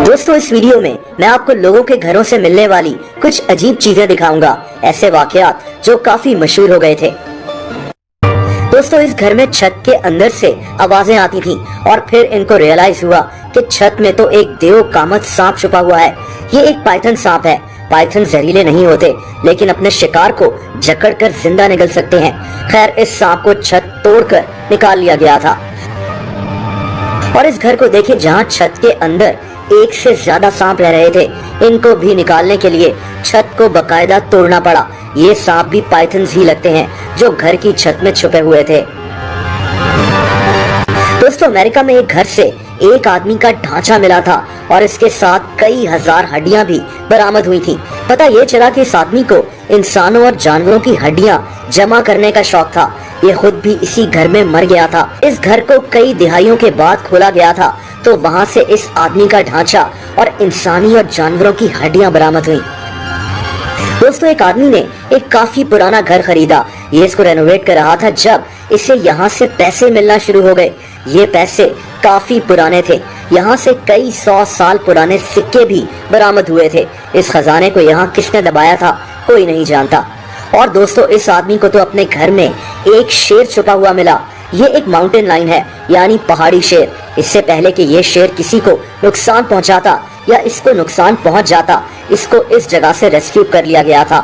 दोस्तों इस वीडियो में मैं आपको लोगों के घरों से मिलने वाली कुछ अजीब चीजें दिखाऊंगा, ऐसे वाकयात जो काफी मशहूर हो गए थे। दोस्तों इस घर में छत के अंदर से आवाजें आती थीं और फिर इनको रियलाइज हुआ कि छत में तो एक देव कामत सांप छुपा हुआ है। ये एक पाइथन सांप है। पाइथन जहरीले नहीं होते लेकिन अपने शिकार को जकड़कर जिंदा निगल सकते हैं। खैर इस सांप को छत तोड़कर निकाल लिया गया था और इस घर को देखिए जहाँ छत के अंदर एक से ज्यादा सांप रह रहे थे। इनको भी निकालने के लिए छत को बकायदा तोड़ना पड़ा। ये सांप भी पाइथन्स ही लगते हैं जो घर की छत में छुपे हुए थे। दोस्तों अमेरिका में एक घर से एक आदमी का ढांचा मिला था और इसके साथ कई हजार हड्डियां भी बरामद हुई थी। पता ये चला कि इस आदमी को इंसानों और जानवरों की हड्डियां जमा करने का शौक था। ये खुद भी इसी घर में मर गया था। इस घर को कई दिहाइयों के बाद खोला गया था तो वहाँ से इस आदमी का ढांचा और इंसानी और जानवरों की हड्डियां बरामद हुई। दोस्तों एक आदमी ने एक काफी पुराना घर खरीदा। ये इसको रेनोवेट कर रहा था जब इसे यहाँ से पैसे मिलना शुरू हो गए। ये पैसे काफी पुराने थे। यहाँ से कई 100 साल पुराने सिक्के भी बरामद हुए थे। इस खजाने को यहाँ किसने दबाया था कोई नहीं जानता। और दोस्तों इस आदमी को तो अपने घर में एक शेर छुपा हुआ मिला। ये एक माउंटेन लाइन है यानी पहाड़ी शेर। इससे पहले कि ये शेर किसी को नुकसान पहुंचाता या इसको नुकसान पहुंच जाता, इसको इस जगह से रेस्क्यू कर लिया गया था।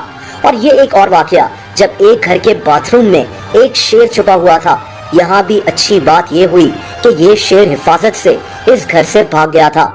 और ये एक और वाकया जब एक घर के बाथरूम में एक शेर छुपा हुआ था। यहाँ भी अच्छी बात ये हुई कि ये शेर हिफाजत से इस घर से भाग गया था।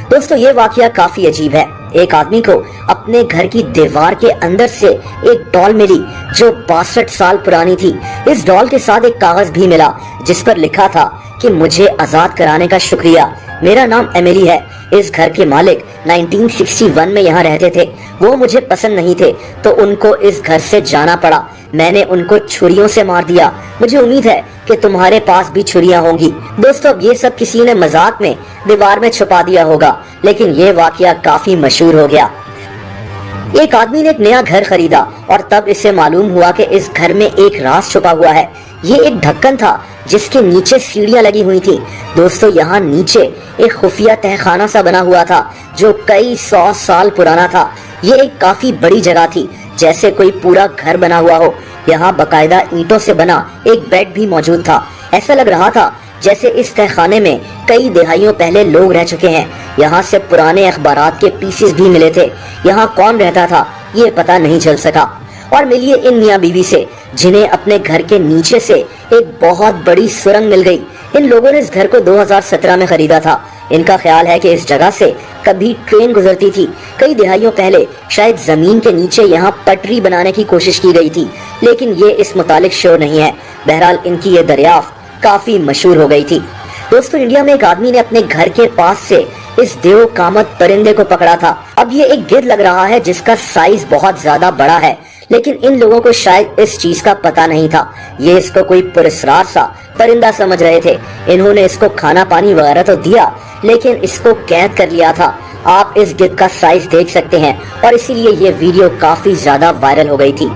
दोस्तों ये वाकया काफी अजीब है। एक आदमी को अपने घर की दीवार के अंदर से एक डॉल मिली जो 62 साल पुरानी थी। इस डॉल के साथ एक कागज भी मिला जिस पर लिखा था कि मुझे आजाद कराने का शुक्रिया, मेरा नाम एमिली है। इस घर के मालिक 1961 में यहाँ रहते थे। वो मुझे पसंद नहीं थे तो उनको इस घर से जाना पड़ा। मैंने उनको छुरियों से मार दिया। मुझे उम्मीद है कि तुम्हारे पास भी छुरियां होंगी। दोस्तों अब ये सब किसी ने मजाक में दीवार में छुपा दिया होगा लेकिन ये वाकया काफी मशहूर हो गया। एक आदमी ने एक नया घर खरीदा और तब इसे मालूम हुआ कि इस घर में एक राज छुपा हुआ है। ये एक ढक्कन था जिसके नीचे सीढ़ियां लगी हुई थी। दोस्तों यहाँ नीचे एक खुफिया तहखाना सा बना हुआ था जो कई 100 साल पुराना था। ये एक काफी बड़ी जगह थी जैसे कोई पूरा घर बना हुआ हो। यहाँ बकायदा ईंटों से बना एक बेड भी मौजूद था। ऐसा लग रहा था जैसे इस तहखाने में कई दिहाइयों पहले लोग रह चुके हैं। यहाँ से पुराने अखबारात के पीसेस भी मिले थे। यहाँ कौन रहता था ये पता नहीं चल सका। और मिलिए इन मियाँ बीवी से जिन्हें अपने घर के नीचे से एक बहुत बड़ी सुरंग मिल गई। इन लोगों ने इस घर को 2017 में खरीदा था। इनका ख्याल है कि इस जगह से कभी ट्रेन गुजरती थी। कई दिहाइयों पहले शायद जमीन के नीचे यहाँ पटरी बनाने की कोशिश की गई थी लेकिन ये इस मुतालिक श्योर नहीं है। बहरहाल इनकी ये दरियाफ्त काफी मशहूर हो गई थी। दोस्तों इंडिया में एक आदमी ने अपने घर के पास से इस देव कामत परिंदे को पकड़ा था। अब ये एक गिद्ध लग रहा है जिसका साइज बहुत ज्यादा बड़ा है लेकिन इन लोगों को शायद इस चीज का पता नहीं था। ये इसको कोई पुरस्कार सा परिंदा समझ रहे थे। इन्होंने इसको खाना पानी वगैरह तो दिया लेकिन इसको कैद कर लिया था। आप इस गिद्ध का साइज देख सकते हैं और इसीलिए ये वीडियो काफी ज्यादा वायरल हो गई थी।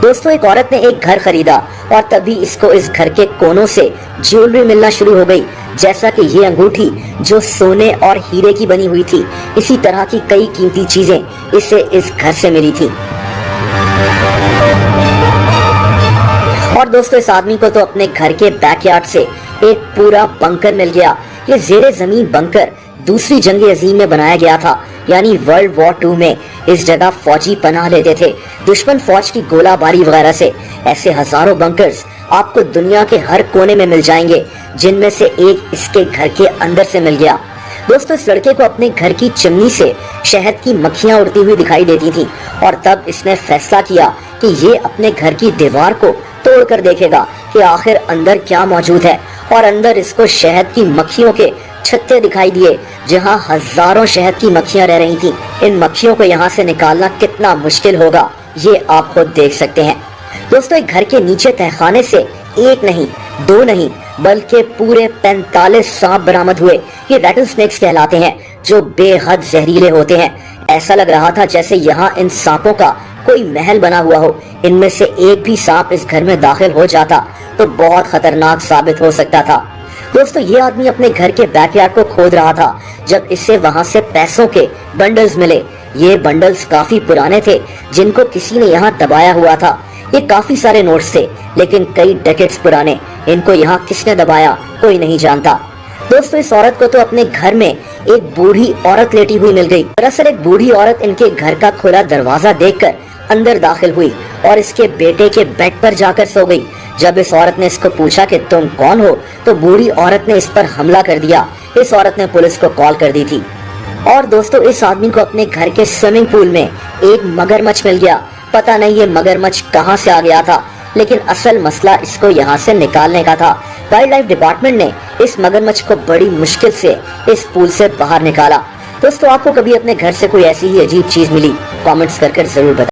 दोस्तों एक औरत ने एक घर खरीदा और तभी इसको इस घर के कोनों से ज्वेलरी मिलना शुरू हो गई। जैसा कि ये अंगूठी जो सोने और हीरे की बनी हुई थी, इसी तरह की कई कीमती चीजें इसे इस घर से मिली थी। और दोस्तों इस आदमी को तो अपने घर के बैकयार्ड से एक पूरा बंकर मिल गया। ये जेरे जमीन बंकर दूसरी जंग अजीम में बनाया गया था यानी वर्ल्ड वॉर 2 में। इस जगह फौजी पनाह लेते थे दुश्मन फौज की गोलाबारी वगैरह से। ऐसे हजारों बंकर्स आपको दुनिया के हर कोने में मिल जाएंगे जिनमें से एक इसके घर के अंदर से मिल गया। दोस्तों इस लड़के को अपने घर की चिमनी से शहद की मक्खियां उड़ती हुई दिखाई देती थी और तब इसने फैसला किया कि ये अपने घर की दीवार को तोड़ कर देखेगा कि आखिर अंदर क्या मौजूद है। और अंदर इसको शहद की मक्खियों के छत्ते दिखाई दिए जहां हजारों शहद की मक्खियां रह रही थीं। इन मक्खियों को यहाँ से निकालना कितना मुश्किल होगा ये आप खुद देख सकते हैं। दोस्तों एक घर के नीचे तहखाने से एक नहीं, दो नहीं बल्कि पूरे 45 सांप बरामद हुए। ये रैटल स्नेक्स कहलाते हैं जो बेहद जहरीले होते हैं। ऐसा लग रहा था जैसे यहाँ इन सांपों का कोई महल बना हुआ हो। इनमें से एक भी सांप इस घर में दाखिल हो जाता तो बहुत खतरनाक साबित हो सकता था। दोस्तों ये आदमी अपने घर के बैकयार्ड को खोद रहा था जब इसे वहां से पैसों के बंडल्स मिले। ये बंडल्स काफी पुराने थे जिनको किसी ने यहाँ दबाया हुआ था। ये काफी सारे नोट्स थे लेकिन कई डेकेड्स पुराने। इनको यहाँ किसने दबाया कोई नहीं जानता। दोस्तों इस औरत को तो अपने घर में एक बूढ़ी औरत लेटी हुई मिल गई। दरअसल एक बूढ़ी औरत इनके घर का खुला दरवाजा देखकर अंदर दाखिल हुई और इसके बेटे के बेड पर जाकर सो गई। जब इस औरत ने इसको पूछा कि तुम कौन हो तो बूढ़ी औरत ने इस पर हमला कर दिया। इस औरत ने पुलिस को कॉल कर दी थी। और दोस्तों इस आदमी को अपने घर के स्विमिंग पूल में एक मगरमच्छ मिल गया। पता नहीं ये मगरमच्छ कहां से आ गया था, लेकिन असल मसला इसको यहां से निकालने का था। वाइल्ड लाइफ डिपार्टमेंट ने इस मगरमच्छ को बड़ी मुश्किल से इस पूल से बाहर निकाला। दोस्तों आपको कभी अपने घर से कोई ऐसी ही अजीब चीज मिली? कमेंट्स कर जरूर बताएं।